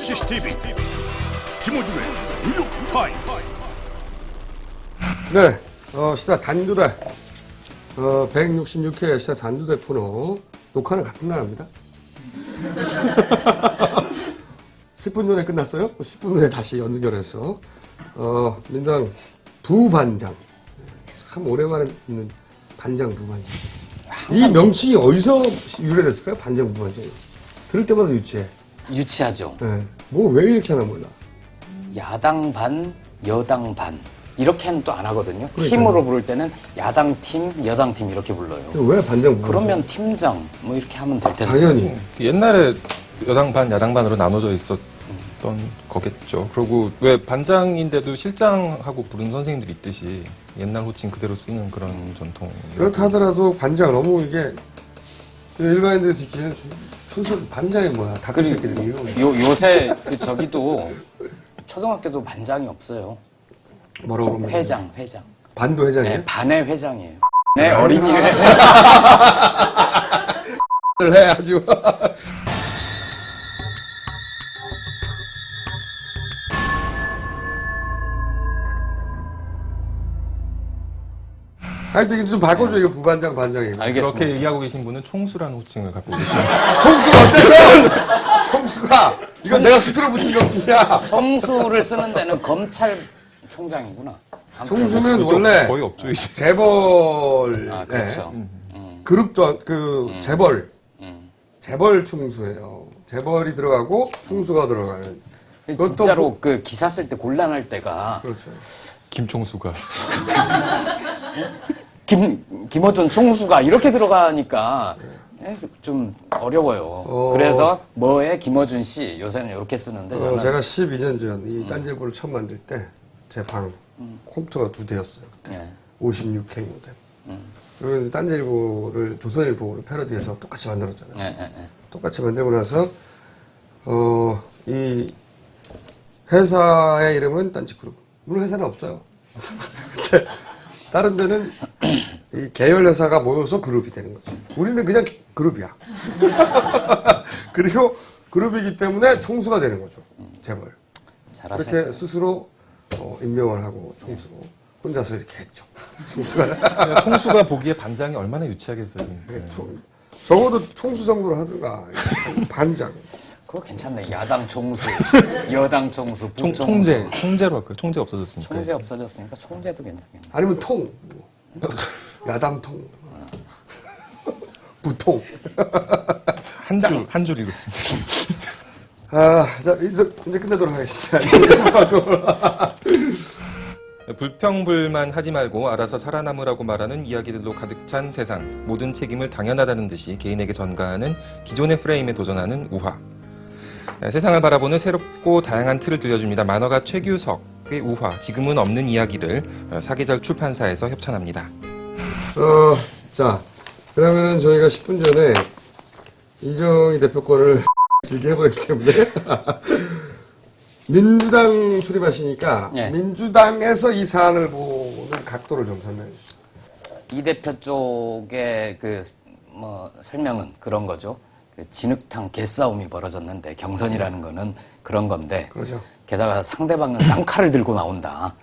CCTV 김호준의 뉴욕타임스. 네, 시사 단두대 166회 시사 단두대 코너 녹화는 같은 날 합니다. 10분 전에 끝났어요. 10분 후에 다시 연결해서 민당 부반장, 참 오랜만에 듣는 반장 부반장. 이 명칭이 어디서 유래됐을까요? 반장 부반장. 들을 때마다 유치해. 유치하죠. 네. 뭐 왜 이렇게 하나 몰라. 야당 반, 여당 반. 이렇게는 또 안 하거든요. 그러니까요. 팀으로 부를 때는 야당 팀, 여당 팀 이렇게 불러요. 왜 반장 부반장? 그러면 팀장 뭐 이렇게 하면 될 텐데. 당연히. 옛날에 여당 반, 야당 반으로 나눠져 있었던 거겠죠. 그리고 왜 반장인데도 실장하고 부르는 선생님들이 있듯이 옛날 호칭 그대로 쓰는 그런 전통. 그렇다 하더라도 반장 너무 이게 일반인들이 듣기에는 순수 반장이 뭐야? 다크 새끼들이요. 요새 저기도 초등학교도 반장이 없어요. 뭐라고 그러면? 회장. 반도 회장이에요? 네, 반의 회장이에요. 네, 어린이회. 를 해 아주. 하여튼 좀 바꿔줘 이거 부반장 반장이고. 알겠습니다. 그렇게 얘기하고 계신 분은 총수라는 호칭을 갖고 계시죠. 총수가 어때서? 총수가 이건 내가 스스로 붙인 명칭이야. 총수를 쓰는 데는 검찰총장이구나. 아무튼 총수는 원래 거의 없죠, 이제. 재벌 아, 그렇죠. 그룹도 재벌 총수예요. 재벌이 들어가고 총수가 들어가는. 그것도 진짜로 뭐- 그 기사 쓸 때 곤란할 때가 그렇죠. 김총수가. 김어준 총수가 이렇게 들어가니까 좀 어려워요. 그래서 뭐에 김어준 씨 요새는 이렇게 쓰는데 저는 제가 12년 전 이 딴지일보를 처음 만들 때 제 방 컴퓨터가 2대였어요. 그때 예. 56K 모델. 그리고 이제 딴지일보를 조선일보로 패러디해서 똑같이 만들었잖아요. 예. 똑같이 만들고 나서 이 회사의 이름은 딴지그룹. 물론 회사는 없어요. 근데 다른 데는 이 계열 회사가 모여서 그룹이 되는 거지. 우리는 그냥 그룹이야. 그리고 그룹이기 때문에 총수가 되는 거죠. 재벌. 잘하셨어요. 그렇게 스스로 임명을 하고 총수로 혼자서 이렇게 했죠. 총수가. 총수가 보기에 반장이 얼마나 유치하겠어요. 네, 적어도 총수 정도로 하든가 반장. 그거 괜찮네. 야당 총수, 여당 총수, 부총수. 총재로 할까요? 총재 없어졌으니까. 총재 없어졌으니까 총재도 괜찮겠네. 아니면 통. 야당 통. 부통. 한 줄 읽었습니다. 자, 이제 끝내도록 하겠습니다. 불평불만 하지 말고 알아서 살아남으라고 말하는 이야기들로 가득 찬 세상. 모든 책임을 당연하다는 듯이 개인에게 전가하는 기존의 프레임에 도전하는 우화. 세상을 바라보는 새롭고 다양한 틀을 들려줍니다. 만화가 최규석의 우화, 지금은 없는 이야기를 사계절 출판사에서 협찬합니다. 자, 그러면은 저희가 10분 전에 이정희 대표 거를 길게 해버렸기 때문에 민주당 출입하시니까 네. 민주당에서 이 사안을 보는 각도를 좀 설명해 주시죠. 이 대표 쪽의 설명은 그런 거죠. 그 진흙탕 개싸움이 벌어졌는데 경선이라는 거는 그런 건데. 그렇죠. 게다가 상대방은 쌍칼을 들고 나온다.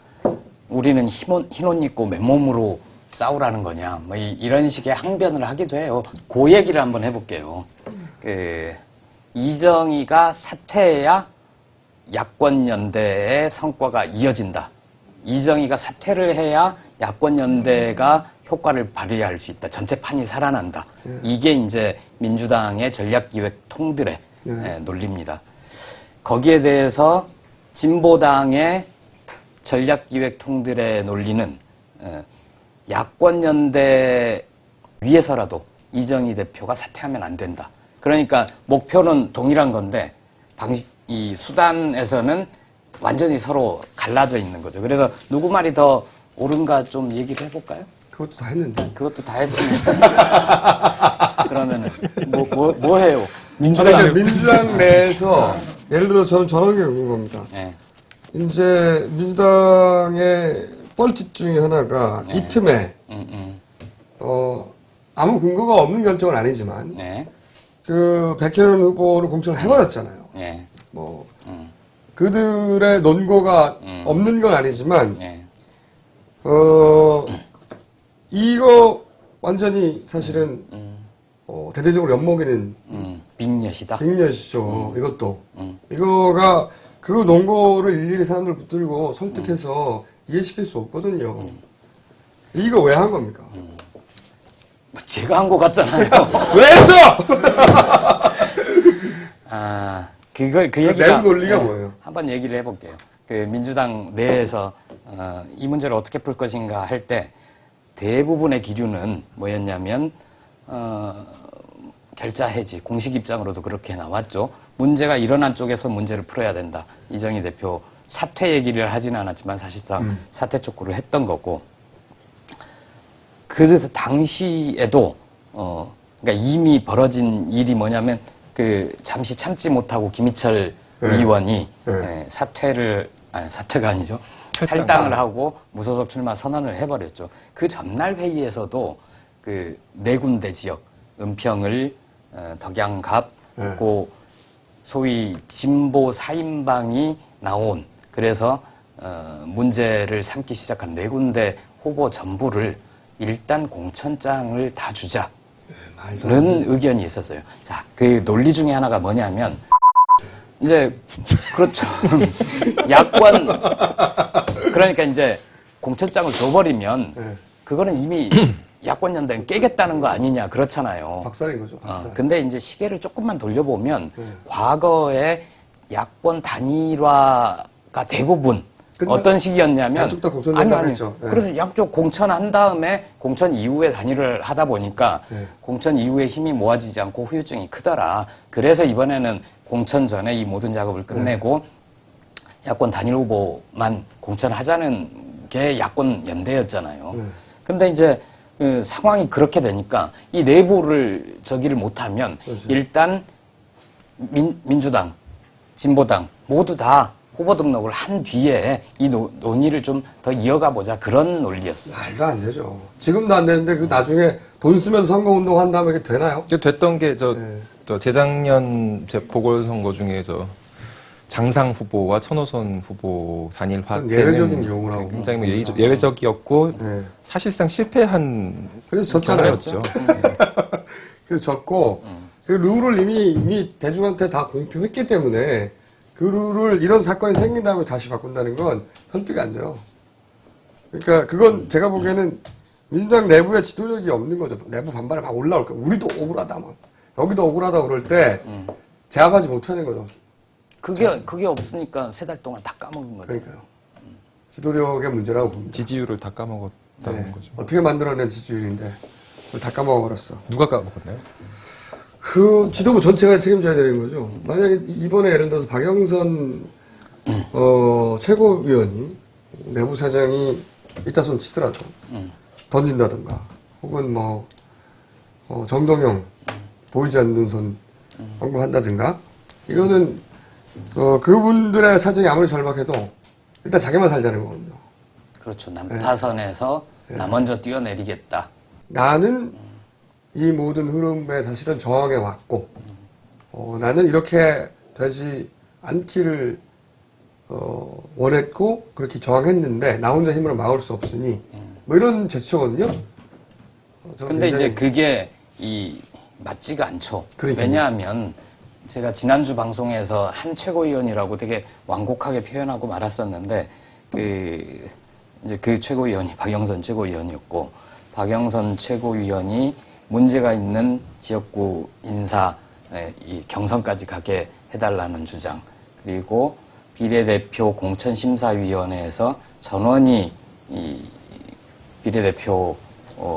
우리는 흰 옷 입고 맨몸으로 싸우라는 거냐. 뭐 이런 식의 항변을 하기도 해요. 그 얘기를 한번 해볼게요. 이정희가 사퇴해야 야권연대의 성과가 이어진다. 이정희가 사퇴를 해야 야권연대가 효과를 발휘할 수 있다. 전체 판이 살아난다. 이게 이제 민주당의 전략기획 통들의 논리입니다. 거기에 대해서 진보당의 전략기획 통들의 논리는 야권연대 위에서라도 이정희 대표가 사퇴하면 안 된다. 그러니까 목표는 동일한 건데 이 수단에서는 완전히 서로 갈라져 있는 거죠. 그래서 누구 말이 더 옳은가 좀 얘기를 해볼까요? 그것도 다 했는데. 그것도 다 했으니까. 그러면은 뭐 해요? 민주당 내에서 예를 들어 저는 저런 게 궁금합니다. 네. 이제 민주당의 뻘짓 중에 하나가 이 틈에 아무 근거가 없는 결정은 아니지만 네. 그 백혜련 후보를 공천을 해버렸잖아요. 네. 뭐 그들의 논거가 없는 건 아니지만 예. 이거 완전히 사실은 대대적으로 엿먹이는 빅엿이다. 빅엿이죠. 이것도 이거가 그 논거를 일일이 사람들 붙들고 설득해서 이해시킬 수 없거든요. 이거 왜 한 겁니까? 제가 한 것 같잖아요. 왜 했어? 아, 그 얘기가. 내부 논리가 뭐예요? 한번 얘기를 해볼게요. 그 민주당 내에서, 이 문제를 어떻게 풀 것인가 할 때 대부분의 기류는 뭐였냐면, 결자 해지, 공식 입장으로도 그렇게 나왔죠. 문제가 일어난 쪽에서 문제를 풀어야 된다. 이정희 대표 사퇴 얘기를 하지는 않았지만 사실상 사퇴 촉구를 했던 거고, 그 당시에도 그러니까 이미 벌어진 일이 뭐냐면 그 잠시 참지 못하고 김희철 의원이 사퇴가 아니죠. 탈당을 하고 무소속 출마 선언을 해버렸죠. 그 전날 회의에서도 그 네 군데 지역 은평을 덕양갑 고 소위 진보 4인방이 나온 그래서 문제를 삼기 시작한 네 군데 후보 전부를 일단 공천장을 다 주자는 의견이 있었어요. 자, 그 논리 중에 하나가 뭐냐면 이제 그렇죠. 야권 그러니까 이제 공천장을 줘버리면 그거는 이미 야권 연대는 깨겠다는 거 아니냐 그렇잖아요. 박살인 거죠. 박살. 근데 이제 시계를 조금만 돌려보면 과거에 야권 단일화가 대부분 어떤 시기였냐면 양쪽 다 공천된다고 했죠. 그래서 양쪽 공천한 다음에 공천 이후에 단일화를 하다 보니까 공천 이후에 힘이 모아지지 않고 후유증이 크더라. 그래서 이번에는 공천 전에 이 모든 작업을 끝내고 야권 단일 후보만 공천하자는 게 야권 연대였잖아요. 근데 이제 그 상황이 그렇게 되니까 이 내부를 저기를 못하면 일단 민주당, 진보당 모두 다 후보 등록을 한 뒤에 이 논의를 좀 더 이어가 보자 그런 논리였어요. 말도 안 되죠. 지금도 안 되는데 그 나중에 돈 쓰면서 선거운동 한 다음에 그게 되나요? 됐던 게 저 재작년 보궐선거 중에 장상 후보와 천호선 후보 단일화 때는 예외적인 경우라고. 굉장히 뭐 예외적이었고 사실상 실패한 그래서 졌잖아요. 경우였죠. 그래서 졌고 그 룰을 이미 대중한테 다 공표했기 때문에 그 룰을 이런 사건이 생긴 다음에 다시 바꾼다는 건 설득이 안 돼요. 그러니까 그건 제가 보기에는 민주당 내부에 지도력이 없는 거죠. 내부 반발이 막 올라올 거예요. 우리도 억울하다 막 여기도 억울하다 그럴 때 제압하지 못하는 거죠. 그게 없으니까 3달 동안 다 까먹은 거죠. 그러니까요. 지도력의 문제라고 봅니다. 지지율을 다 까먹었다는 거죠. 어떻게 만들어낸 지지율인데 그걸 다 까먹어버렸어. 누가 까먹었나요? 그 지도부 전체가 책임져야 되는 거죠. 만약에 이번에 예를 들어서 박영선 최고위원이 내부 사장이 이따 손 치더라도 던진다든가 혹은 정동영 보이지 않는 손 언급한다든가 이거는 그분들의 사정이 아무리 절박해도 일단 자기만 살자는 거거든요. 그렇죠. 난파선에서 나 먼저 뛰어내리겠다. 나는 이 모든 흐름에 사실은 저항해 왔고 나는 이렇게 되지 않기를 원했고 그렇게 저항했는데 나 혼자 힘으로 막을 수 없으니 뭐 이런 제스처거든요. 근데 이제 그게 맞지가 않죠. 그러니까요. 왜냐하면 제가 지난주 방송에서 한 최고위원이라고 되게 완곡하게 표현하고 말았었는데 이제 그 최고위원이 박영선 최고위원이었고 박영선 최고위원이 문제가 있는 지역구 인사 이 경선까지 가게 해달라는 주장 그리고 비례대표 공천심사위원회에서 전원이 이 비례대표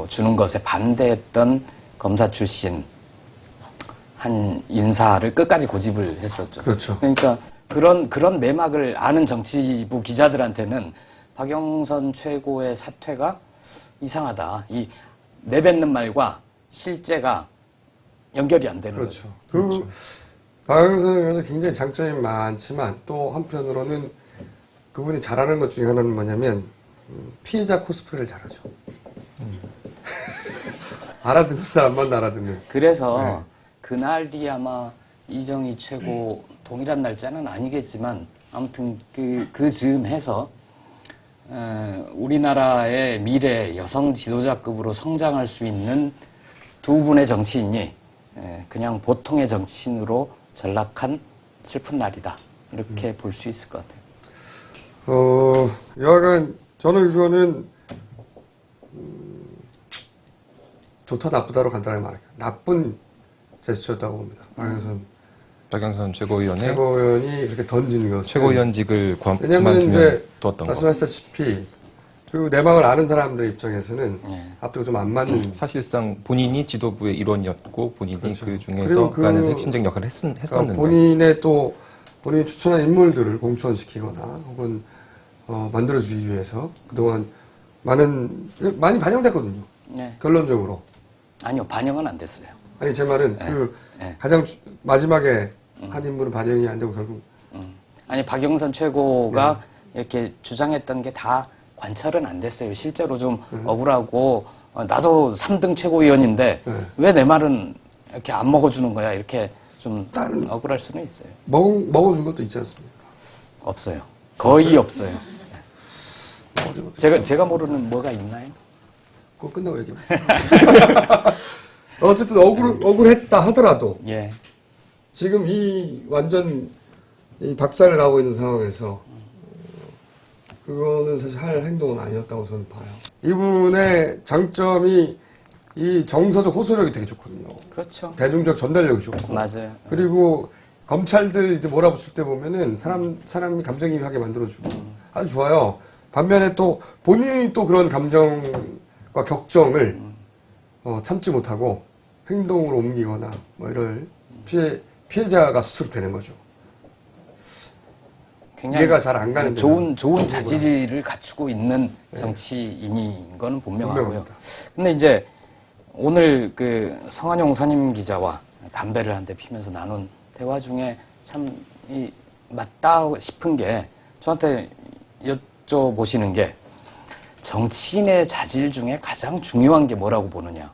주는 것에 반대했던 검사 출신 한 인사를 끝까지 고집을 했었죠. 그렇죠. 그러니까 그런 내막을 아는 정치부 기자들한테는 박영선 최고의 사퇴가 이상하다. 이 내뱉는 말과 실제가 연결이 안 되는 그렇죠. 거죠. 박영선 의원은 굉장히 장점이 많지만 또 한편으로는 그분이 잘하는 것 중에 하나는 뭐냐면 피해자 코스프레를 잘하죠. 알아듣는 사람만 알아듣는. 그래서 그날이 아마 이정희 최고 동일한 날짜는 아니겠지만 아무튼 그 즈음 해서 우리나라의 미래 여성 지도자급으로 성장할 수 있는 두 분의 정치인이 그냥 보통의 정치인으로 전락한 슬픈 날이다. 이렇게 볼 수 있을 것 같아요. 여하간 저는 그거는 좋다 나쁘다로 간단하게 말할게요. 나쁜 제스처였다고 봅니다. 박영선 최고위원의 최고위원이 이렇게 던지는 것은 최고위원직을 왜냐면 이제 두었던 거. 말씀하셨다시피 그 내막을 아는 사람들의 입장에서는 앞뒤가 좀 안 맞는 사실상 본인이 지도부의 일원이었고 본인이 그렇죠. 그 중에서 그리고 그- 많은 핵심적 역할을 했었는데 본인이 추천한 인물들을 공천시키거나 혹은 만들어주기 위해서 그동안 많이 반영됐거든요. 네. 결론적으로. 아니요, 반영은 안 됐어요. 아니 제 말은 가장 마지막에 한 인물은 반영이 안 되고 결국 아니, 박영선 최고가 이렇게 주장했던 게 다 관철은 안 됐어요. 실제로 좀 억울하고, 나도 3등 최고위원인데, 왜 내 말은 이렇게 안 먹어주는 거야? 이렇게 좀 억울할 수는 있어요. 먹어준 것도 있지 않습니까? 없어요. 거의 없어요. 먹어준 것도 제가 모르는 뭐가 있나요? 그거 끝나고 얘기해보세요. 어쨌든 억울했다 하더라도 예. 지금 완전 이 박살을 나고 있는 상황에서 그거는 사실 할 행동은 아니었다고 저는 봐요. 이분의 장점이 이 정서적 호소력이 되게 좋거든요. 그렇죠. 대중적 전달력이 좋고. 맞아요. 그리고 검찰들 이제 몰아붙일 때 보면은 사람이 감정이입하게 만들어주고 아주 좋아요. 반면에 또 본인이 또 그런 감정과 격정을 참지 못하고 행동으로 옮기거나 뭐 이럴 피해자가 스스로 되는 거죠. 굉장히 이해가 잘 안 가는 좋은 자질을 갖추고 있는 정치인인 거는 분명하고요. 분명합니다. 근데 이제 오늘 그 성한용 선임 기자와 담배를 한 대 피면서 나눈 대화 중에 참 맞다 싶은 게 저한테 여쭤보시는 게 정치인의 자질 중에 가장 중요한 게 뭐라고 보느냐.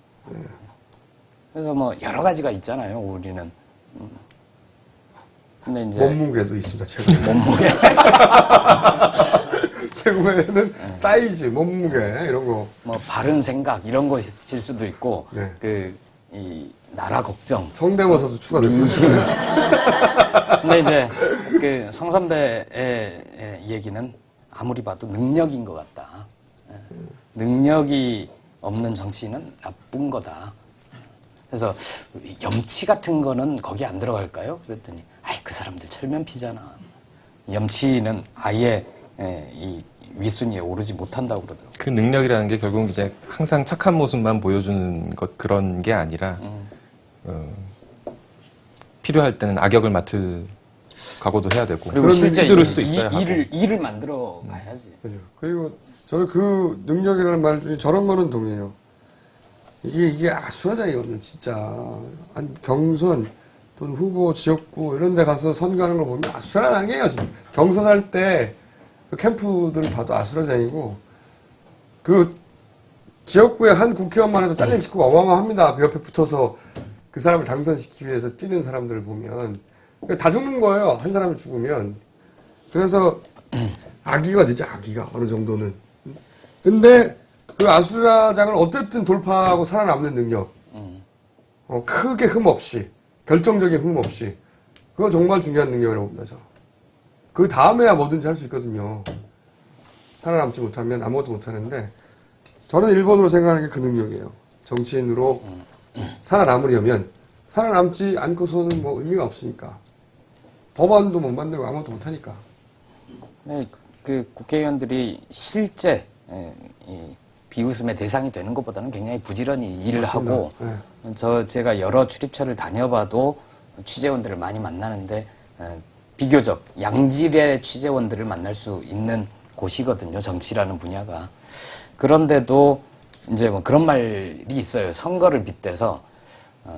그래서 뭐 여러 가지가 있잖아요, 우리는. 근데 이제 몸무게도 있습니다. 최고에. 몸무게. 최고에는 사이즈, 몸무게 이런 거. 뭐 바른 생각 이런 것일 수도 있고 네. 이 나라 걱정. 성대모사도 추가되고. 민심. 근데 이제 그 성 선배의 얘기는 아무리 봐도 능력인 것 같다. 능력이 없는 정치인은 나쁜 거다. 그래서 염치 같은 거는 거기 안 들어갈까요? 그랬더니 그 사람들 철면피잖아. 염치는 아예 이 윗순위에 오르지 못한다고 그러더라고요. 그 능력이라는 게 결국 이제 항상 착한 모습만 보여주는 그런 게 아니라 필요할 때는 악역을 맡을 각오도 해야 되고 그리고 실제 휘두를 수도 있어야 하고. 일을 만들어 가야지. 그죠. 그리고 저는 그 능력이라는 말 중에 저런 거는 동의해요. 이게 아수라장이거든요, 진짜. 경선 또는 후보, 지역구 이런 데 가서 선거하는 걸 보면 아수라장이에요, 진짜. 경선할 때 그 캠프들을 봐도 아수라장이고, 그 지역구에 한 국회의원만 해도 딸린 식구가 어마어마합니다. 그 옆에 붙어서 그 사람을 당선시키기 위해서 뛰는 사람들을 보면. 다 죽는 거예요, 한 사람이 죽으면. 그래서 악의가 되죠, 악의가. 어느 정도는. 근데 그 아수라장을 어쨌든 돌파하고 살아남는 능력. 크게 흠 없이, 결정적인 흠 없이. 그거 정말 중요한 능력이라고 봅니다, 저. 그 다음에야 뭐든지 할 수 있거든요. 살아남지 못하면 아무것도 못하는데, 저는 1번으로 생각하는 게 그 능력이에요. 정치인으로 살아남으려면, 살아남지 않고서는 뭐 의미가 없으니까. 법안도 못 만들고 아무것도 못하니까. 네, 그 국회의원들이 실제 이 비웃음의 대상이 되는 것보다는 굉장히 부지런히 일을 맞습니다. 하고 제가 여러 출입처를 다녀봐도 취재원들을 많이 만나는데 비교적 양질의 취재원들을 만날 수 있는 곳이거든요. 정치라는 분야가. 그런데도 이제 뭐 그런 말이 있어요. 선거를 빗대서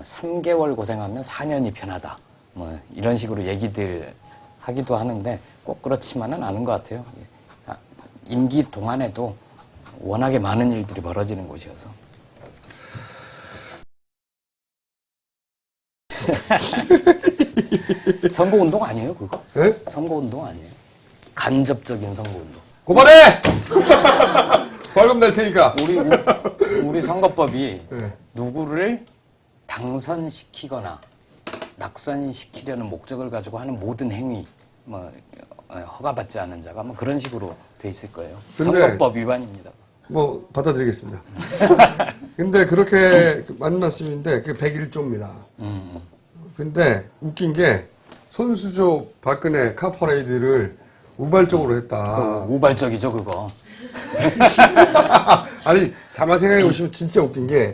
3개월 고생하면 4년이 편하다. 뭐 이런 식으로 얘기들 하기도 하는데 꼭 그렇지만은 않은 것 같아요. 임기 동안에도 워낙에 많은 일들이 벌어지는 곳이어서. 선거운동 아니에요, 그거? 예? 선거운동 아니에요? 간접적인 선거운동. 고발해! 벌금 낼 테니까. 우리 선거법이 네. 누구를 당선시키거나 낙선시키려는 목적을 가지고 하는 모든 행위, 뭐 허가받지 않은 자가 뭐 그런 식으로 돼 있을 거예요. 근데 선거법 위반입니다. 뭐 받아들이겠습니다. 근데 그렇게 맞는 말씀인데 그게 101조입니다. 근데 웃긴 게 손수조 박근혜 카퍼레이드를 우발적으로 했다. 우발적이죠, 그거. 아니 가만 생각해 보시면 진짜 웃긴 게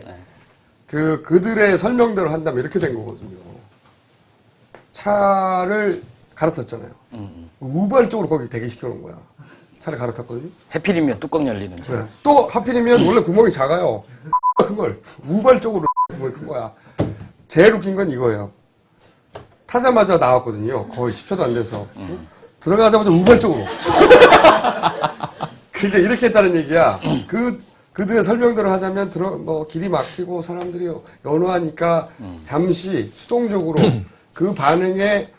그들의 설명대로 한다면 이렇게 된 거거든요. 차를 갈아탔잖아요. 우발적으로 거기 대기시켜 놓은 거야. 차를 갈아탔거든요. 해필이면 뚜껑 열리는 차. 네. 또 하필이면 원래 구멍이 작아요. 큰 걸 우발적으로 구멍이 큰 거야. 제일 웃긴 건 이거예요. 타자마자 나왔거든요. 거의 10초도 안 돼서. 들어가자마자 우발적으로. 그게 이렇게 했다는 얘기야. 그들의 설명대로 하자면 길이 막히고 사람들이 연호하니까 잠시 수동적으로 그 반응에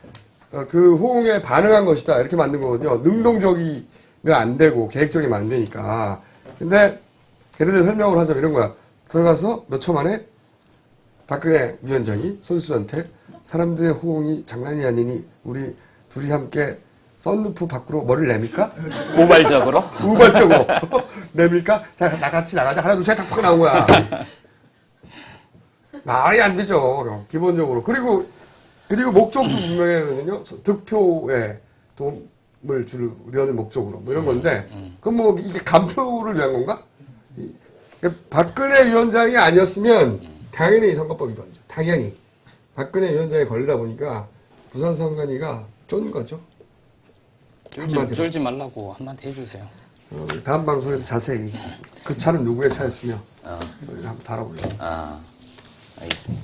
그 호응에 반응한 것이다. 이렇게 만든 거거든요. 능동적이면 안 되고 계획적이면 안 되니까. 근데 걔네들 설명을 하자면 이런 거야. 들어가서 몇 초 만에 박근혜 위원장이 손수한테 사람들의 호응이 장난이 아니니 우리 둘이 함께 썬루프 밖으로 머리를 내밀까? 우발적으로? 우발적으로. 내밀까? 자, 같이 나가자. 하나, 둘, 셋, 탁 나온 거야. 말이 안 되죠. 기본적으로. 그리고 목적도 분명하거든요. 득표에 도움을 주려는 목적으로. 뭐 이런 건데. 그럼 뭐 이게 간표를 위한 건가? 박근혜 위원장이 아니었으면 당연히 이 선거법 위반이죠. 당연히. 박근혜 위원장이 걸리다 보니까 부산 선관위가 쫀 거죠. 쫄지 말라고 한마디 해주세요. 다음 방송에서 자세히 그 차는 누구의 차였으며 한번 달아보려고. 알겠습니다.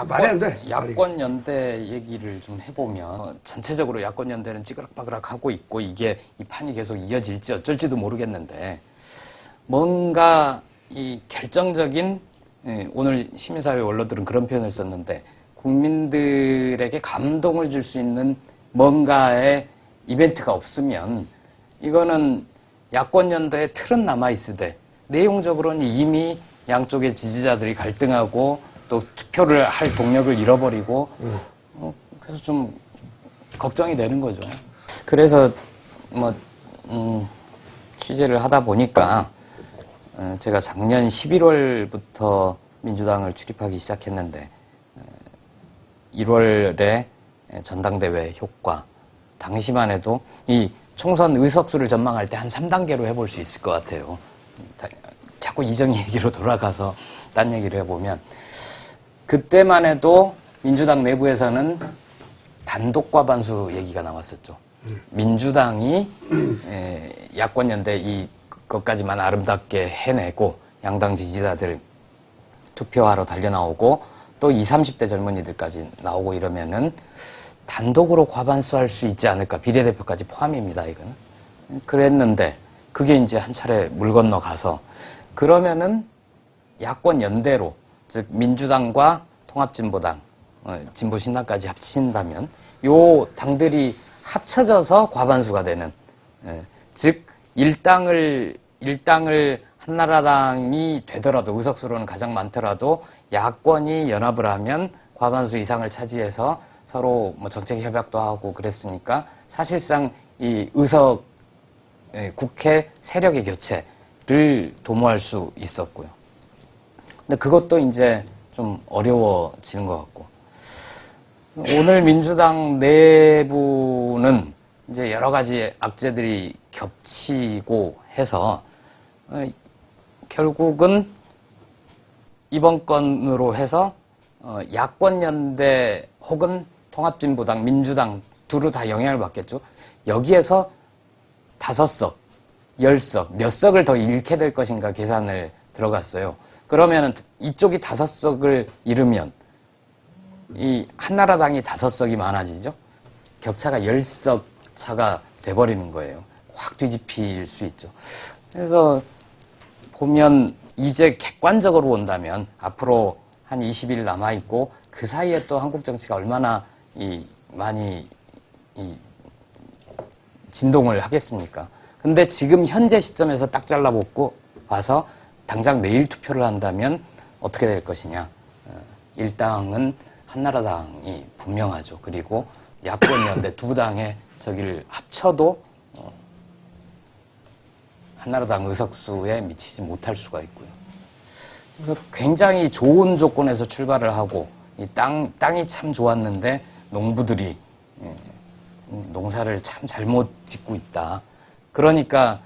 말이 안 돼. 야권 연대 얘기를 좀 해보면 전체적으로 야권 연대는 찌그락바그락 하고 있고 이게 이 판이 계속 이어질지 어쩔지도 모르겠는데 뭔가 이 결정적인 오늘 시민사회 원로들은 그런 표현을 썼는데 국민들에게 감동을 줄 수 있는 뭔가의 이벤트가 없으면 이거는 야권 연대의 틀은 남아있으되 내용적으로는 이미 양쪽의 지지자들이 갈등하고 또 투표를 할 동력을 잃어버리고 그래서 좀 걱정이 되는 거죠. 그래서 뭐 취재를 하다 보니까 제가 작년 11월부터 민주당을 출입하기 시작했는데 1월에 전당대회 효과 당시만 해도 이 총선 의석수를 전망할 때 한 3단계로 해볼 수 있을 것 같아요. 자꾸 이정 얘기로 돌아가서 딴 얘기를 해보면 그때만 해도 민주당 내부에서는 단독 과반수 얘기가 나왔었죠. 민주당이 야권 연대 이것까지만 아름답게 해내고 양당 지지자들 투표하러 달려나오고 또 20, 30대 젊은이들까지 나오고 이러면은 단독으로 과반수 할 수 있지 않을까. 비례대표까지 포함입니다, 이거는. 그랬는데 그게 이제 한 차례 물 건너가서 그러면은 야권 연대로 즉 민주당과 통합진보당, 진보신당까지 합친다면 요 당들이 합쳐져서 과반수가 되는 즉 일당을 한나라당이 되더라도 의석수로는 가장 많더라도 야권이 연합을 하면 과반수 이상을 차지해서 서로 뭐 정책 협약도 하고 그랬으니까 사실상 이 국회 세력의 교체를 도모할 수 있었고요. 근데 그것도 이제 좀 어려워지는 것 같고 오늘 민주당 내부는 이제 여러 가지 악재들이 겹치고 해서 결국은 이번 건으로 해서 야권 연대 혹은 통합진보당, 민주당 두루 다 영향을 받겠죠. 여기에서 5석, 10석, 몇 석을 더 잃게 될 것인가 계산을 들어갔어요. 그러면 이쪽이 5석을 잃으면 이 한나라당이 5석이 많아지죠. 격차가 10석 차가 돼버리는 거예요. 확 뒤집힐 수 있죠. 그래서 보면 이제 객관적으로 본다면 앞으로 한 20일 남아 있고 그 사이에 또 한국 정치가 얼마나 많이 진동을 하겠습니까? 근데 지금 현재 시점에서 딱 잘라먹고 와서 당장 내일 투표를 한다면 어떻게 될 것이냐? 일당은 한나라당이 분명하죠. 그리고 야권연대 두 당의 저기를 합쳐도 한나라당 의석수에 미치지 못할 수가 있고요. 그래서 굉장히 좋은 조건에서 출발을 하고 이 땅이 참 좋았는데 농부들이 농사를 참 잘못 짓고 있다. 그러니까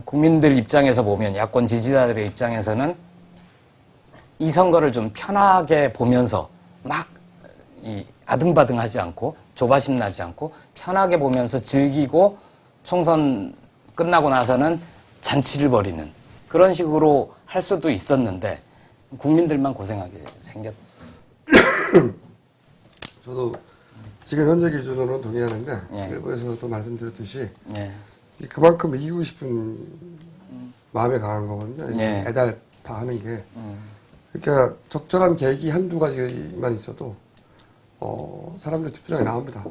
국민들 입장에서 보면 야권 지지자들의 입장에서는 이 선거를 좀 편하게 보면서 막 아등바등하지 않고 조바심 나지 않고 편하게 보면서 즐기고 총선 끝나고 나서는 잔치를 벌이는 그런 식으로 할 수도 있었는데 국민들만 고생하게 생겼. 저도 지금 현재 기준으로는 동의하는데 예. 일부에서도 말씀드렸듯이 예. 그만큼 이기고 싶은 마음이 강한 거거든요. 예. 애달파하는 게. 그러니까 적절한 계기 한두 가지만 있어도 사람들 투표장에 나옵니다.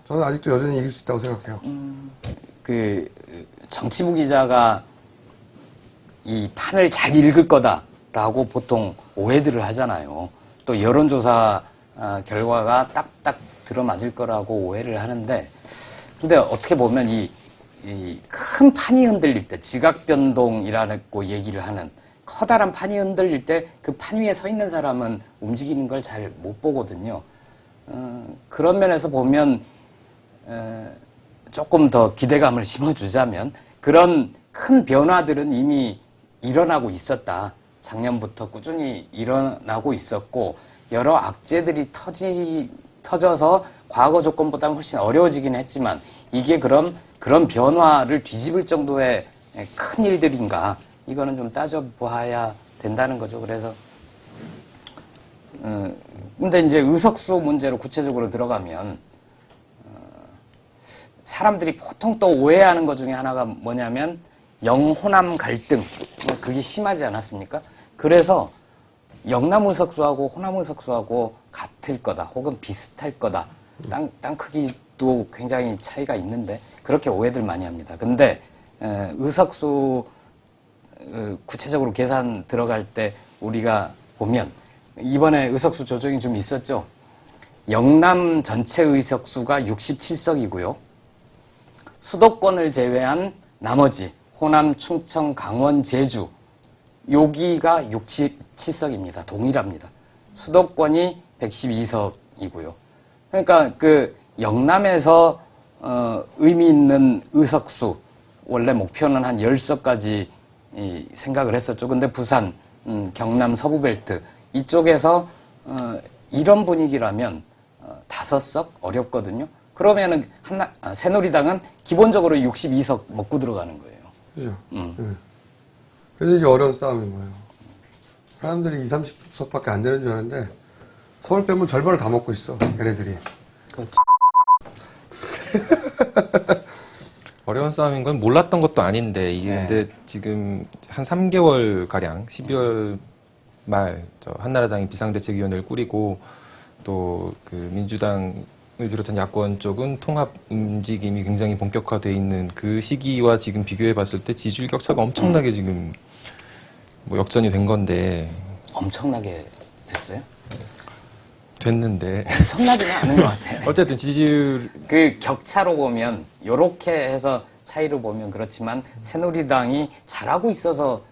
저는 아직도 여전히 이길 수 있다고 생각해요. 그 정치부 기자가 이 판을 잘 읽을 거다라고 보통 오해들을 하잖아요. 또 여론조사 결과가 딱딱 들어맞을 거라고 오해를 하는데, 근데 어떻게 보면 이 큰 판이 흔들릴 때 지각 변동이라고 얘기를 하는 커다란 판이 흔들릴 때 그 판 위에 서 있는 사람은 움직이는 걸 잘 못 보거든요. 그런 면에서 보면 조금 더 기대감을 심어주자면 그런 큰 변화들은 이미 일어나고 있었다. 작년부터 꾸준히 일어나고 있었고 여러 악재들이 터져서 과거 조건보다 훨씬 어려워지긴 했지만 이게 그런 변화를 뒤집을 정도의 큰 일들인가 이거는 좀 따져봐야 된다는 거죠. 그래서 근데 이제 의석수 문제로 구체적으로 들어가면 사람들이 보통 또 오해하는 것 중에 하나가 뭐냐면 영호남 갈등 그게 심하지 않았습니까? 그래서 영남 의석수하고 호남 의석수하고 같을 거다 혹은 비슷할 거다. 땅 크기도 굉장히 차이가 있는데 그렇게 오해들 많이 합니다. 근데 의석수 구체적으로 계산 들어갈 때 우리가 보면 이번에 의석수 조정이 좀 있었죠. 영남 전체 의석수가 67석이고요. 수도권을 제외한 나머지 호남, 충청, 강원, 제주 여기가 67석입니다. 동일합니다. 수도권이 112석이고요. 그러니까 그 영남에서 의미 있는 의석수 원래 목표는 한 10석까지 생각을 했었죠. 근데 부산, 경남 서부벨트 이쪽에서 이런 분위기라면 5석 어렵거든요. 그러면은 새누리당은 기본적으로 62석 먹고 들어가는 거예요. 그죠? 네. 그래서 이게 어려운 싸움인 거예요. 사람들이 20, 30석밖에 안 되는 줄 아는데 서울 빼면 절반을 다 먹고 있어. 얘네들이. 어려운 싸움인 건 몰랐던 것도 아닌데 이게 근데 지금 한 3개월 가량 12월 말 한나라당이 비상대책위원회를 꾸리고 또 그 민주당을 비롯한 야권 쪽은 통합 움직임이 굉장히 본격화되어 있는 그 시기와 지금 비교해 봤을 때 지지율 격차가 엄청나게 지금 뭐 역전이 된 건데 엄청나게 됐어요? 됐는데 엄청나지는 않은 것 같아요. 어쨌든 지지율 그 격차로 보면 요렇게 해서 차이로 보면 그렇지만 새누리당이 잘하고 있어서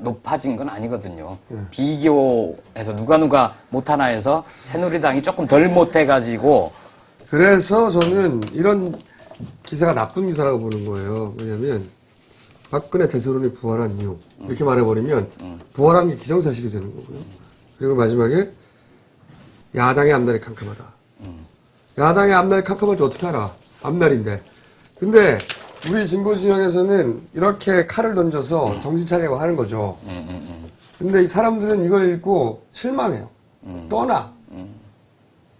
높아진 건 아니거든요. 비교해서 누가 못하나 해서 새누리당이 조금 덜 못해가지고 그래서 저는 이런 기사가 나쁜 기사라고 보는 거예요. 왜냐면 박근혜 대세론이 부활한 이유 이렇게 말해버리면 부활한 게 기정사실이 되는 거고요. 그리고 마지막에 야당의 앞날이 캄캄하다. 야당의 앞날이 캄캄할 줄 어떻게 알아? 앞날인데. 근데 우리 진보 진영에서는 이렇게 칼을 던져서 정신 차리라고 하는 거죠. 근데 이 사람들은 이걸 읽고 실망해요. 떠나.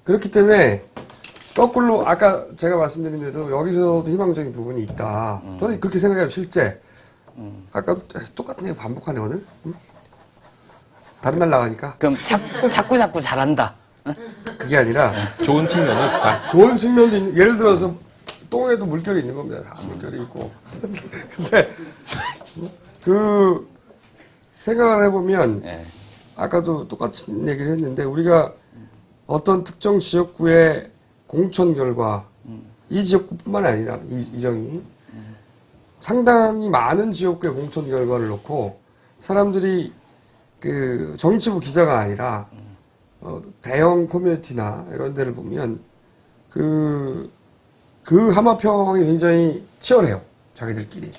그렇기 때문에 거꾸로 아까 제가 말씀드린 대로 여기서도 희망적인 부분이 있다. 저는 그렇게 생각해요. 실제. 아까 똑같은 얘기 반복하네 오늘. 다른 날 나가니까. 그럼 자꾸 잘한다. 그게 아니라 좋은 측면은 다. 좋은 측면도 있는, 예를 들어서 똥에도 물결이 있는 겁니다. 다 물결이 있고. 근데 그 생각을 해보면 예. 아까도 똑같은 얘기를 했는데 우리가 어떤 특정 지역구의 공천 결과 이 지역구뿐만 아니라 이정이 상당히 많은 지역구의 공천 결과를 놓고 사람들이 그 정치부 기자가 아니라 대형 커뮤니티나 이런 데를 보면 그 하마평이 굉장히 치열해요. 자기들끼리.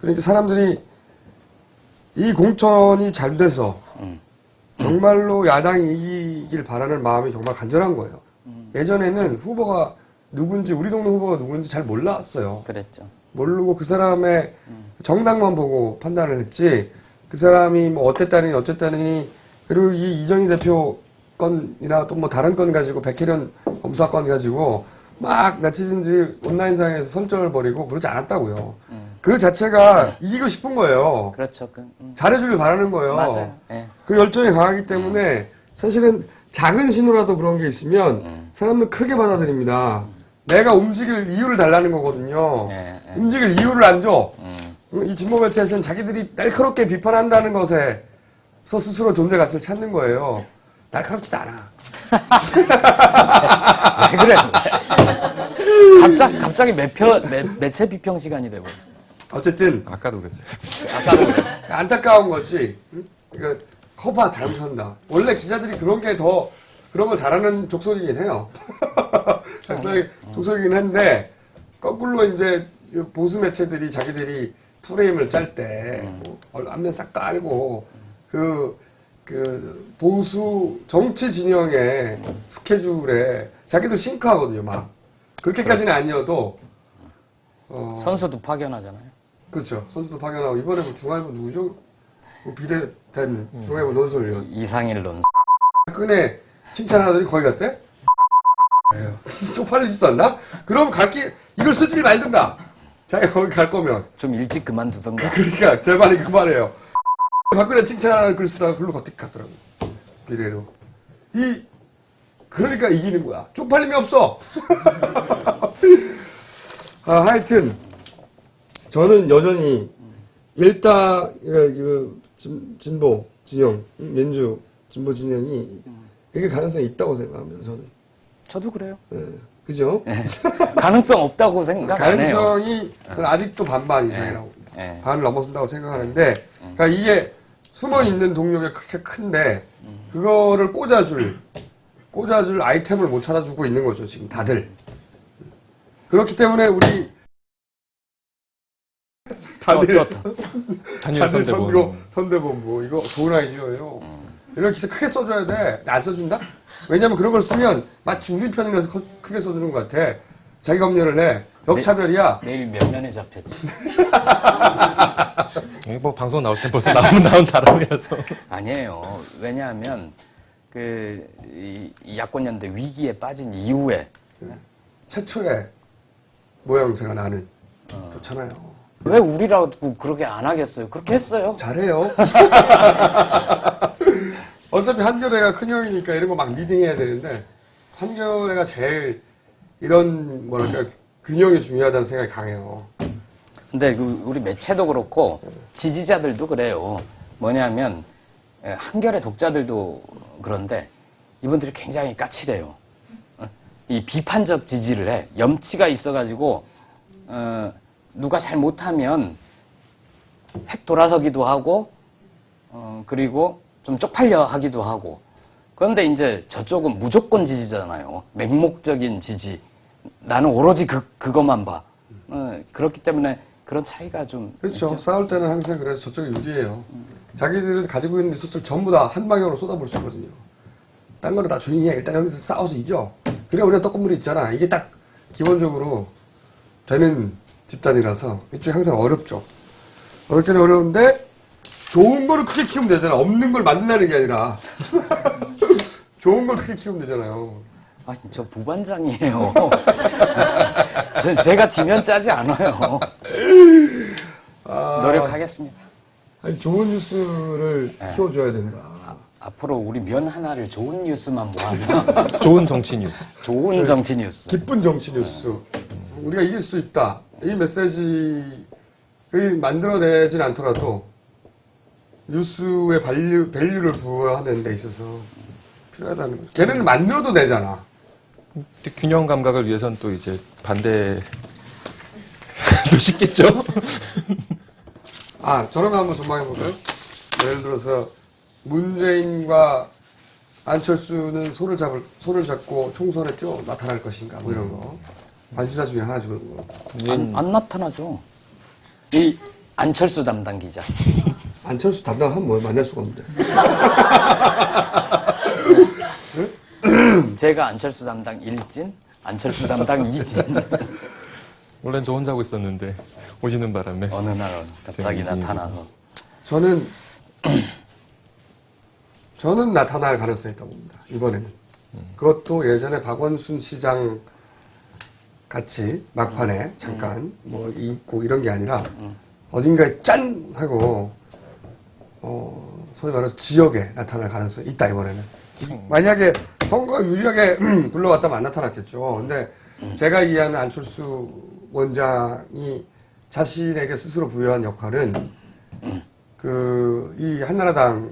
그러니까 사람들이 이 공천이 잘 돼서 정말로 야당이 이기길 바라는 마음이 정말 간절한 거예요. 예전에는 후보가 누군지, 우리 동네 후보가 누군지 잘 몰랐어요. 그랬죠. 모르고 그 사람의 정당만 보고 판단을 했지, 그 사람이 뭐 어쨌다니, 그리고 이 이정희 대표 건이나 또 뭐 다른 건 가지고, 백혜련 검사 건 가지고 막 네티즌들이 온라인상에서 설전을 벌이고 그러지 않았다고요. 그 자체가 이기고 싶은 거예요. 그렇죠. 잘해주길 바라는 거예요. 맞아요. 예. 그 열정이 강하기 때문에 사실은 작은 신호라도 그런 게 있으면 사람은 크게 받아들입니다. 내가 움직일 이유를 달라는 거거든요. 예. 움직일 이유를 안 줘. 이 진보 매체에서는 자기들이 날카롭게 비판한다는 것에서 스스로 존재 가치를 찾는 거예요. 날카롭지도 않아. 왜 그래? 갑자기 매체 비평 시간이 되고. 어쨌든 아까도 그랬어요. 아까도 그래. 안타까운 거지. 그러니까 커봐 잘못한다. 원래 기자들이 그런 걸 잘하는 족속이긴 해요. 족속이긴 한데 거꾸로 이제 보수 매체들이 자기들이 프레임을 짤 때 앞면 싹 깔고 그 보수 정치 진영의 스케줄에 자기들 싱크하거든요. 막 그렇게까지는 아니어도 선수도 파견하잖아요. 그렇죠. 선수도 파견하고 이번에 뭐 중앙일보 누구죠? 뭐 비례된 중앙일보 논설위원 이상일 논. 박근혜 칭찬하더니 거기 갔대? 에휴, 쪽팔리지도 않나? 그럼 이걸 쓰지 말든가. 자기가 거기 갈 거면. 좀 일찍 그만두던가. 그러니까 제 말이 그 말이에요. 박근혜 칭찬하는 글 쓰다가 글로 갔더라고. 비례로. 그러니까 이기는 거야. 쪽팔림이 없어. 하여튼 저는 여전히 일당 진보 진영 민주 진보 진영이 이길 가능성이 있다고 생각합니다. 저는. 저도 그래요. 예, 그죠? 네. 가능성 없다고 생각 안 해요. 가능성이 저는 아직도 반반 이상이라고 봅니다. 네. 반을 넘어선다고 생각하는데, 그러니까 이게 숨어 있는 동력이 그렇게 큰데 그거를 꽂아줄 아이템을 못 찾아주고 있는 거죠 지금 다들. 그렇기 때문에 우리 다들 단일 선대본부 이거 좋은 아이디어예요. 이런 기사 크게 써줘야 돼. 안 써준다? 왜냐면 그런 걸 쓰면 마치 우리 편이라서 크게 써주는 것 같아. 자기가 검열을 해. 역차별이야. 내일 몇 면에 잡혔지? 이게 뭐 방송 나올 때 벌써 나온 단어라서. 아니에요. 왜냐하면 이 야권연대 위기에 빠진 이후에 최초의 모양새가 나는 좋잖아요. 왜 우리라고 그렇게 안 하겠어요? 그렇게 했어요. 잘해요. 어차피 한겨레가 큰형이니까 이런 거 막 리딩해야 되는데 한겨레가 제일 이런 뭐랄까 균형이 중요하다는 생각이 강해요. 근데 우리 매체도 그렇고 지지자들도 그래요. 뭐냐면 한겨레 독자들도 그런데 이분들이 굉장히 까칠해요. 이 비판적 지지를 해. 염치가 있어가지고 누가 잘 못하면 획 돌아서기도 하고 그리고 좀 쪽팔려 하기도 하고. 그런데 이제 저쪽은 무조건 지지잖아요. 맹목적인 지지. 나는 오로지 그것만 봐. 그렇기 때문에 그런 차이가 좀 그렇죠. 있죠. 싸울 때는 항상 그래서 저쪽이 유리해요. 자기들이 가지고 있는 리소스를 전부 다 한 방향으로 쏟아볼 수 있거든요. 딴 거는 다 조용히 해. 일단 여기서 싸워서 이겨. 그래 우리가 떡국물이 있잖아. 이게 딱 기본적으로 되는 집단이라서 이쪽이 항상 어렵죠. 어렵긴 어려운데 좋은 거를 크게 키우면 되잖아. 없는 걸 만들라는 게 아니라 좋은 걸 크게 키우면 되잖아요. 아니, 저 부반장이에요. 제가 지면 짜지 않아요. 노력하겠습니다. 아니, 좋은 뉴스를 키워줘야 된다. 앞으로 우리 면 하나를 좋은 뉴스만 모아서 좋은 정치 뉴스. 좋은 정치 뉴스. 기쁜 정치 뉴스. 우리가 이길 수 있다. 이 메시지 만들어내진 않더라도 뉴스의 밸류를 부여하는 데 있어서 필요하다는 거죠. 걔네를 만들어도 내잖아. 균형 감각을 위해서는 또 이제 반대도 쉽겠죠. 저런 거 한번 전망해볼까요? 예를 들어서 문재인과 안철수는 손을 잡고 총선에 나타날 것인가 뭐 이런 거. 관심사 중에 하나 주는 거. 안 나타나죠. 이 안철수 담당 기자. 안철수 담당하면 뭐 만날 수가 없는데. 제가 안철수 담당 1진, 안철수 담당 2진. 원래는 저 혼자 하고 있었는데 오시는 바람에 어느 날 갑자기 제가 나타나서. 저는 나타날 가능성이 있다고 봅니다. 이번에는. 그것도 예전에 박원순 시장 같이 막판에 잠깐 뭐 있고 이런 게 아니라 어딘가에 짠 하고 소위 말해서 지역에 나타날 가능성이 있다 이번에는. 만약에 선거가 유리하게 굴러갔다면 안 나타났겠죠. 근데 제가 이해하는 안철수 원장이 자신에게 스스로 부여한 역할은 이 한나라당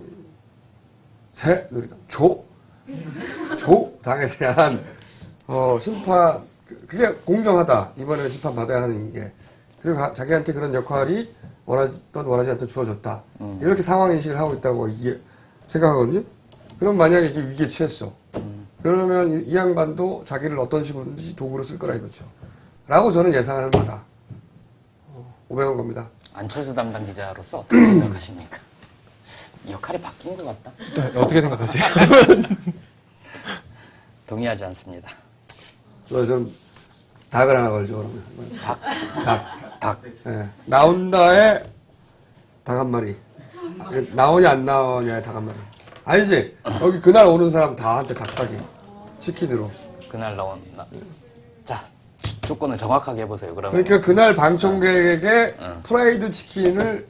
새누리당 조당에 대한 심판 그게 공정하다. 이번에는 심판 받아야 하는 게. 그리고 자기한테 그런 역할이 원하지 않던 주어졌다. 이렇게 상황 인식을 하고 있다고 생각하거든요. 그럼 만약에 이게 위기에 처했어. 그러면 이 양반도 자기를 어떤 식으로든지 도구로 쓸 거라 이거죠. 라고 저는 예상하는 바다. 500원 겁니다. 안철수 담당 기자로서 어떻게 생각하십니까? 역할이 바뀐 것 같다. 네, 어떻게 생각하세요? 동의하지 않습니다. 좀 닭을 하나 걸죠 그러면. 닭. 예. 나온다에 닭 한 마리. 나오냐 안 나오냐에 닭 한 마리. 아니지. 여기 그날 오는 사람 다한테 닭 사기. 치킨으로. 그날 자, 조건을 정확하게 해보세요. 그러면. 그러니까 그날 방청객에게 프라이드 치킨을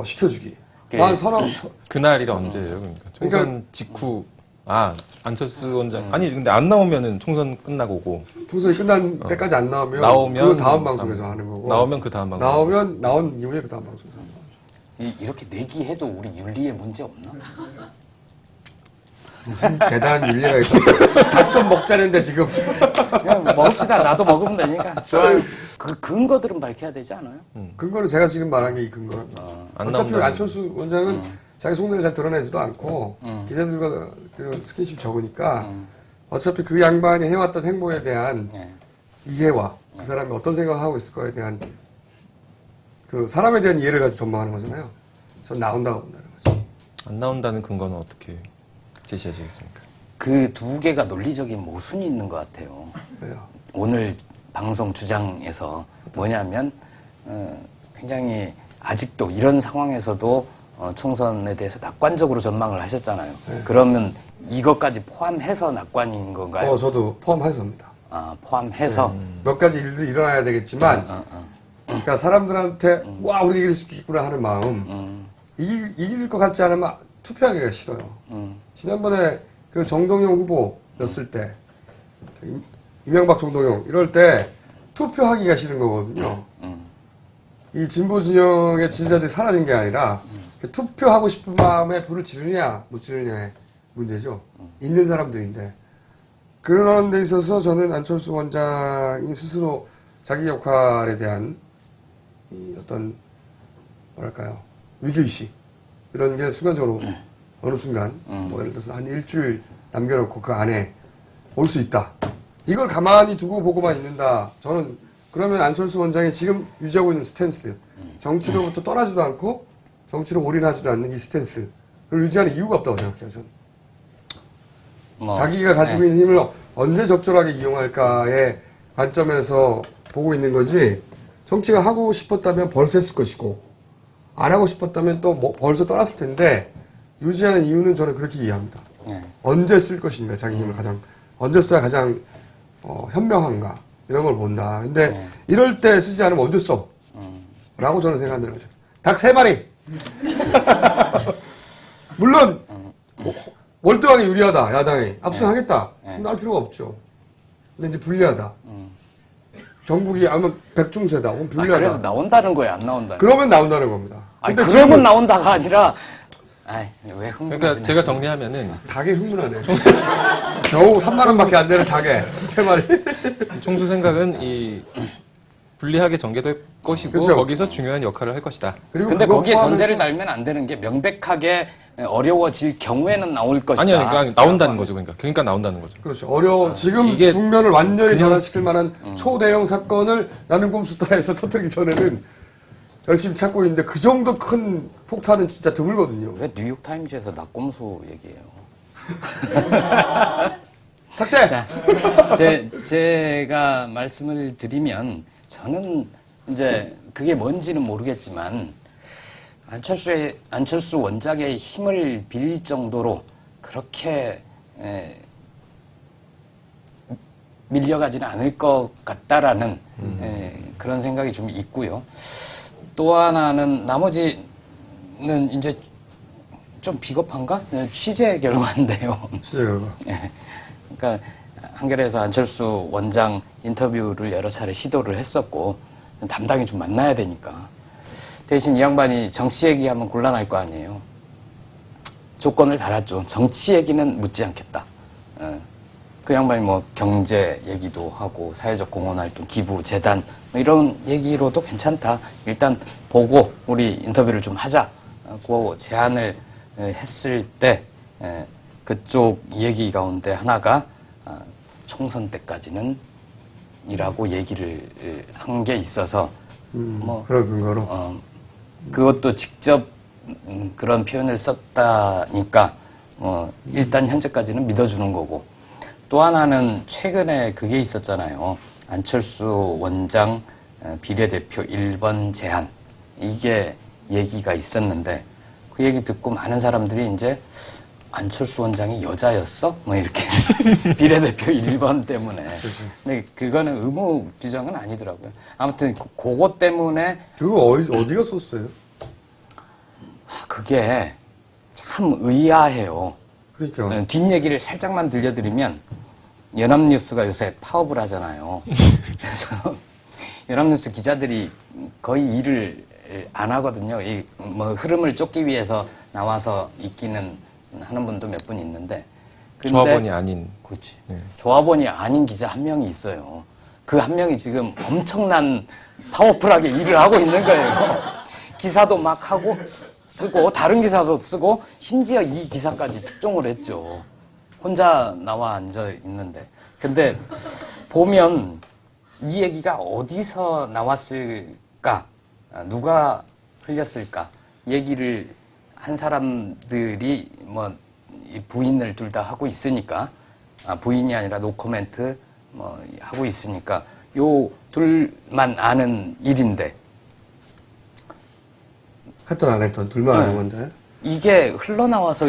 시켜주기. 난 그날이가 언제예요? 총선 직후. 안철수 원장. 아니 근데 안 나오면은 총선 끝나고 총선이 끝난 때까지 안 나오면 그 다음 방송에서 하는 거고. 나오면 그 다음 방송. 나온 이후에 그 다음 방송에서 하는 거죠. 이렇게 내기해도 우리 윤리에 문제 없나? 무슨 대단한 윤리가 있어. 닭 좀 먹자는데 지금. 그냥 먹읍시다. 나도 먹으면 되니까. 좋아요. 그 근거들은 밝혀야 되지 않아요? 근거는 제가 지금 말한 게 이 근거는. 어차피 안철수 원장은 자기 속내를 잘 드러내지도 않고 기자들과 그 스킨십 적으니까 어차피 그 양반이 해왔던 행보에 대한 이해와 그 사람이 어떤 생각을 하고 있을 거에 대한 그 사람에 대한 이해를 가지고 전망하는 거잖아요. 전 나온다고 본다는 거죠. 안 나온다는 근거는 어떻게 제시하시겠습니까? 그 두 개가 논리적인 모순이 있는 것 같아요. 왜요? 오늘 방송 주장에서 뭐냐면 굉장히 아직도 이런 상황에서도 총선에 대해서 낙관적으로 전망을 하셨잖아요. 네. 그러면 이것까지 포함해서 낙관인 건가요? 저도 포함해서입니다. 포함해서. 몇 가지 일들이 일어나야 되겠지만, 그러니까 사람들한테 와 우리가 이길 수 있겠구나 하는 마음, 이길 것 같지 않으면 투표하기가 싫어요. 지난번에 그 정동영 후보였을 때, 이명박 정동영 이럴 때 투표하기가 싫은 거거든요. 이 진보 진영의 지지자들이 사라진 게 아니라 투표하고 싶은 마음에 불을 지르냐 못 지르냐의 문제죠. 있는 사람들인데. 그런 데 있어서 저는 안철수 원장이 스스로 자기 역할에 대한 이 어떤 뭐랄까요 위기의식 이런 게 순간적으로 어느 순간 뭐 예를 들어서 한 일주일 남겨놓고 그 안에 올 수 있다. 이걸 가만히 두고 보고만 있는다. 저는 그러면 안철수 원장이 지금 유지하고 있는 스탠스, 정치로부터 떠나지도 않고 정치로 올인하지도 않는 이 스탠스를 유지하는 이유가 없다고 생각해요. 저는. 자기가 가지고 있는 힘을 언제 적절하게 이용할까의 관점에서 보고 있는 거지, 정치가 하고 싶었다면 벌써 했을 것이고 안 하고 싶었다면 또 벌써 떠났을 텐데 유지하는 이유는 저는 그렇게 이해합니다. 언제 쓸 것인가, 자기 힘을 언제 써야 가장 현명한가 이런 걸 본다. 근데 이럴 때 쓰지 않으면 언제 써? 라고 저는 생각한다는 거죠. 닭 3마리! 물론 월등하게 유리하다, 야당이. 압승하겠다. 네. 그럼 나올 필요가 없죠. 근데 이제 불리하다. 정국이 아니면 백중세다. 혹은 불리하다. 그래서 나온다는 거예요, 안 나온다는 거예요? 그러면 나온다는 겁니다. 아니, 근데 그러면 지금은 나온다가 아니라, 왜 흥분하지? 그러니까 제가 정리하면은 닭에 흥분하네. 겨우 3만원밖에 안 되는 닭에 3마리. 총수 생각은 이 불리하게 전개될 것이고 그렇죠. 거기서 중요한 역할을 할 것이다. 그리고 근데 그거 거기에 포함해서 전제를 달면 안 되는 게 명백하게 어려워질 경우에는 나올 것이다. 아니요, 그러니까 나온다는 거죠. 그러니까 나온다는 거죠. 그렇죠. 어려워. 지금 이게 국면을 완전히 그냥- 전환시킬 만한 초대형 사건을 나는 꼼수다에서 터뜨리기 전에는 열심히 찾고 있는데 그 정도 큰 폭탄은 진짜 드물거든요. 왜 뉴욕타임즈에서 낙곰수 얘기해요? 삭제! 제가 말씀을 드리면 저는 이제 그게 뭔지는 모르겠지만 안철수 원장의 힘을 빌릴 정도로 그렇게 밀려가지는 않을 것 같다라는 그런 생각이 좀 있고요. 또 하나는 나머지는 이제 좀 비겁한가? 취재 결과인데요. 진짜 결과. 예. 그러니까 한겨레에서 안철수 원장 인터뷰를 여러 차례 시도를 했었고 담당이 좀 만나야 되니까 대신 이 양반이 정치 얘기하면 곤란할 거 아니에요. 조건을 달았죠. 정치 얘기는 묻지 않겠다. 예. 그 양반이 뭐 경제 얘기도 하고 사회적 공헌활동, 기부, 재단 뭐 이런 얘기로도 괜찮다. 일단 보고 우리 인터뷰를 좀 하자. 그 제안을 했을 때 그쪽 얘기 가운데 하나가 총선 때까지는 이라고 얘기를 한 게 있어서 뭐 그런 근거로. 그것도 직접 그런 표현을 썼다니까 일단 현재까지는 믿어주는 거고 또 하나는 최근에 그게 있었잖아요. 안철수 원장 비례대표 1번 제안 이게 얘기가 있었는데 그 얘기 듣고 많은 사람들이 이제 안철수 원장이 여자였어? 뭐 이렇게 비례대표 1번 때문에 근데 그거는 의무 규정은 아니더라고요. 아무튼 그거 때문에 그거 어디가 썼어요? 그게 참 의아해요. 그러니까. 뒷얘기를 살짝만 들려드리면 연합뉴스가 요새 파업을 하잖아요. 그래서 연합뉴스 기자들이 거의 일을 안 하거든요. 이 뭐 흐름을 쫓기 위해서 나와서 있기는 하는 분도 몇 분 있는데 근데 조합원이 아닌. 그렇지. 네. 조합원이 아닌 기자 한 명이 있어요. 그 한 명이 지금 엄청난 파워풀하게 일을 하고 있는 거예요. 기사도 막 하고 쓰고 다른 기사도 쓰고 심지어 이 기사까지 특종을 했죠. 혼자 나와 앉아 있는데. 근데 보면 이 얘기가 어디서 나왔을까? 누가 흘렸을까? 얘기를 한 사람들이 뭐 부인을 둘 다 하고 있으니까 부인이 아니라 노코멘트 뭐 하고 있으니까 요 둘만 아는 일인데 했던 안 했던 둘만 아는 건데. 이게 흘러나와서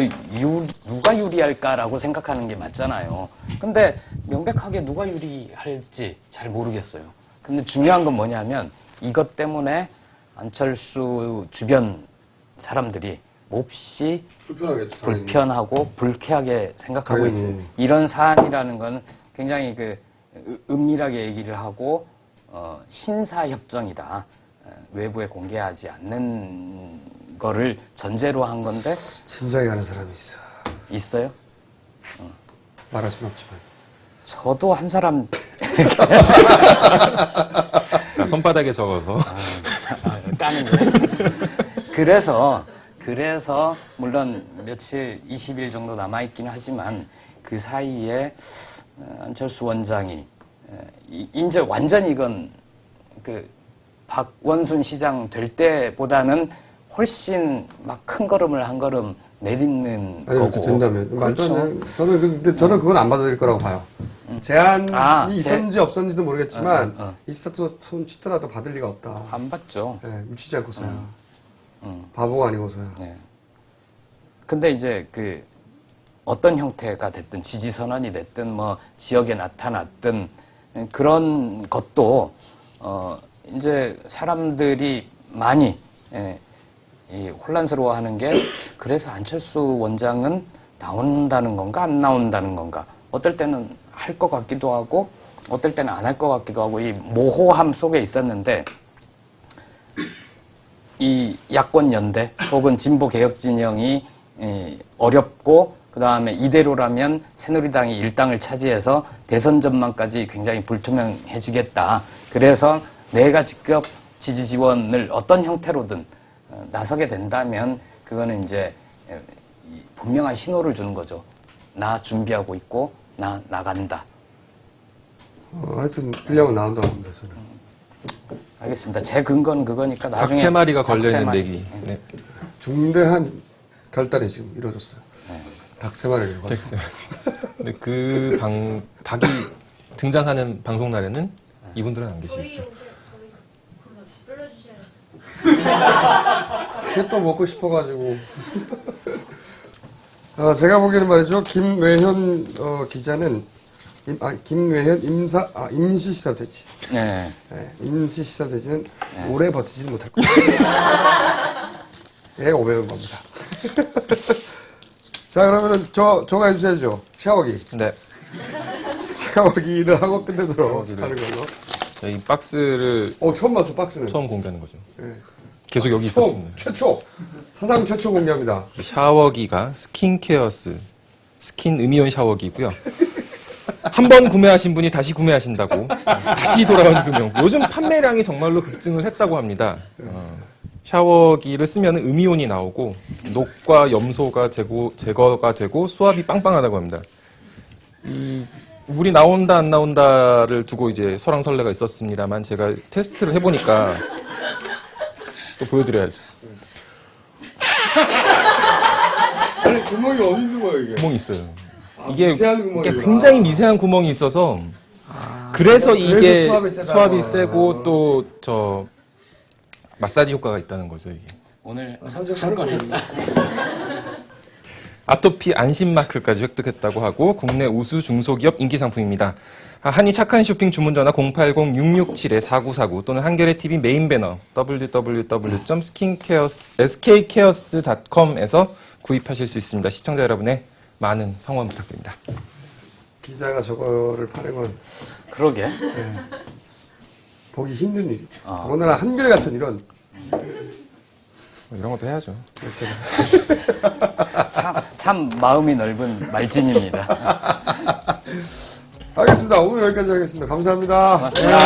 누가 유리할까라고 생각하는 게 맞잖아요. 근데 명백하게 누가 유리할지 잘 모르겠어요. 근데 중요한 건 뭐냐면 이것 때문에 안철수 주변 사람들이 몹시 불편하겠죠. 불편하고 불쾌하게 생각하고 당연히. 있어요. 이런 사안이라는 건 굉장히 은밀하게 얘기를 하고 신사협정이다. 외부에 공개하지 않는 거를 전제로 한 건데 짐작이 가는 사람이 있어. 있어요? 말할 순 없지만. 저도 한 사람 자, 손바닥에 적어서. 까는 거예요. 그래서 물론 며칠 20일 정도 남아 있긴 하지만 그 사이에 안철수 원장이 이제 완전히 이건 박원순 시장 될 때보다는 훨씬 막 큰 걸음을 한 걸음 내딛는 아니, 거고. 그렇게 된다면. 말도 그렇죠. 안 돼. 근데 저는 그건 안 받아들일 거라고 봐요. 제안이 있었는지 없었는지도 모르겠지만, 있었던 손 치더라도 받을 리가 없다. 안 받죠. 네, 미치지 않고서야. 바보가 아니고서야. 네. 근데 이제 어떤 형태가 됐든 지지 선언이 됐든 뭐 지역에 나타났든 그런 것도 이제 사람들이 많이 이 혼란스러워하는 게 그래서 안철수 원장은 나온다는 건가 안 나온다는 건가 어떨 때는 할 것 같기도 하고 어떨 때는 안 할 것 같기도 하고 이 모호함 속에 있었는데 이 야권 연대 혹은 진보 개혁 진영이 어렵고 그 다음에 이대로라면 새누리당이 일당을 차지해서 대선 전망까지 굉장히 불투명해지겠다. 그래서 내가 직접 지지 지원을 어떤 형태로든 나서게 된다면 그거는 이제 분명한 신호를 주는 거죠. 나 준비하고 있고 나 나간다. 하여튼 분량은 나온다고 봅니다, 저는. 알겠습니다. 제 근거는 그거니까 닭 나중에 3마리가 닭 세 걸려있는 마리. 내기. 네. 중대한 결단이 지금 이루어졌어요. 닭 3마리를 가지고. 근데 닭이 등장하는 방송 날에는 이분들은 안 계시겠죠. 그게 또 먹고 싶어가지고. 제가 보기에는 말이죠. 김외현 기자는 김외현 임시시사대지. 네. 네, 임시시사대지는 오래 버티지는 못할 거예요. 예, 500원 겁니다. 자, 그러면은 저가 해주셔야죠. 샤워기. 네. 샤워기를 하고 끝내도록 샤워기를. 하는 걸로. 이 박스를 처음 봤어, 박스는. 처음 공개하는 거죠. 네. 계속 여기 처음, 있었습니다. 최초. 사상 최초 공개합니다. 샤워기가 스킨케어스 스킨 음이온 샤워기고요. 한 번 구매하신 분이 다시 구매하신다고 다시 돌아오는 금융. 요즘 판매량이 정말로 급증을 했다고 합니다. 샤워기를 쓰면 음이온이 나오고 녹과 염소가 제거가 되고 수압이 빵빵하다고 합니다. 이 물이 나온다 안 나온다를 두고 이제 설왕설래가 있었습니다만 제가 테스트를 해보니까 또 보여드려야죠. 아니, 구멍이 어디 있는 거야, 이게? 구멍이 있어요. 이게 미세한 구멍이구나. 이게 굉장히 미세한 구멍이 있어서 그래서 이게 그래서 수압이 세고 또 저 마사지 효과가 있다는 거죠. 이게 오늘 사실 하는 거예요. 아토피 안심 마크까지 획득했다고 하고 국내 우수 중소기업 인기 상품입니다. 한이 착한 쇼핑 주문 전화 080-667-4949 또는 한겨레 TV 메인 배너 www.skcares.com에서 구입하실 수 있습니다. 시청자 여러분의 많은 성원 부탁드립니다. 기자가 저거를 파는 건 그러게. 보기 힘든 일이죠. 더군다나 한결 같은 이런. 이런 것도 해야죠. 참 마음이 넓은 말진입니다. 알겠습니다. 오늘 여기까지 하겠습니다. 감사합니다. 고맙습니다.